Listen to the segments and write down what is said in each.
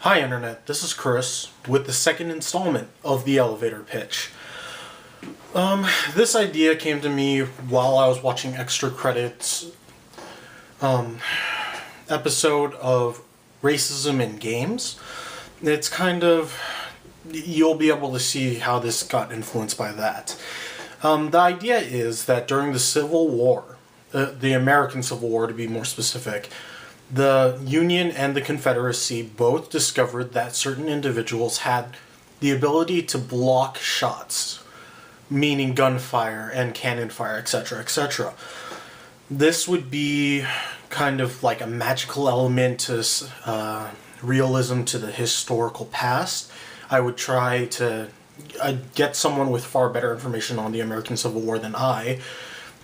Hi Internet, this is Chris with the second installment of the elevator pitch. This idea came to me while I was watching extra credits episode of Racism in Games. It's you'll be able to see how this got influenced by that. The idea is that during the Civil War, the American Civil War to be more specific, the Union and the Confederacy both discovered that certain individuals had the ability to block shots, meaning gunfire and cannon fire, etc., etc. This would be kind of like a magical element to realism to the historical past. I would try to get someone with far better information on the American Civil War than I,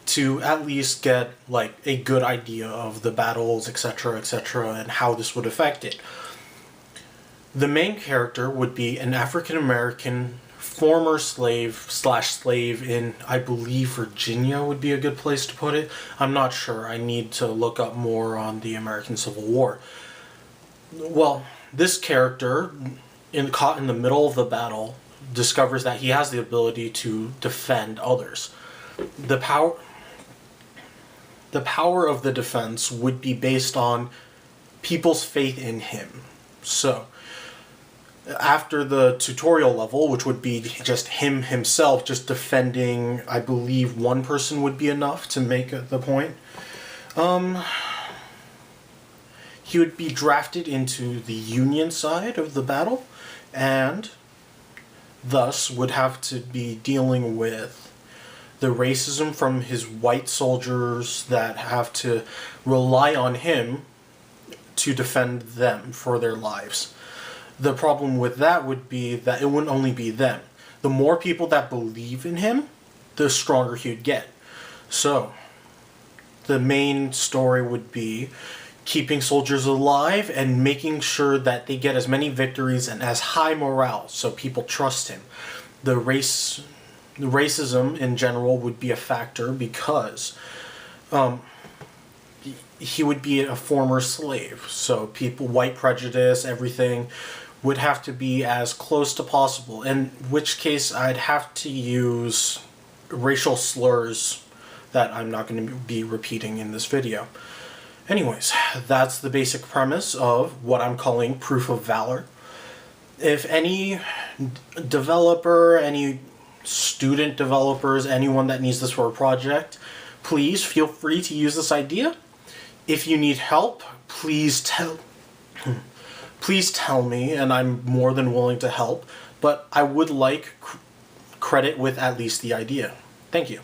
to at least get like a good idea of the battles, etc., etc., and how this would affect it. The main character would be an African American former slave in, I believe, Virginia would be a good place to put it. I'm not sure. I need to look up more on the American Civil War. Well, this character, caught in the middle of the battle, discovers that he has the ability to defend others. The power of the defense would be based on people's faith in him. So, after the tutorial level, which would be just himself, just defending, I believe one person would be enough to make the point. He would be drafted into the Union side of the battle, and thus would have to be dealing with the racism from his white soldiers that have to rely on him to defend them for their lives. The problem with that would be that it wouldn't only be them. The more people that believe in him, the stronger he'd get. So, the main story would be keeping soldiers alive and making sure that they get as many victories and as high morale so people trust him. The racism in general would be a factor because he would be a former slave. So white prejudice, everything would have to be as close to possible. In which case I'd have to use racial slurs that I'm not going to be repeating in this video. Anyways, that's the basic premise of what I'm calling Proof of Valor. If any developer, any student developers, anyone that needs this for a project, please feel free to use this idea. If you need help, please tell me, and I'm more than willing to help, but I would like credit with at least the idea. Thank you.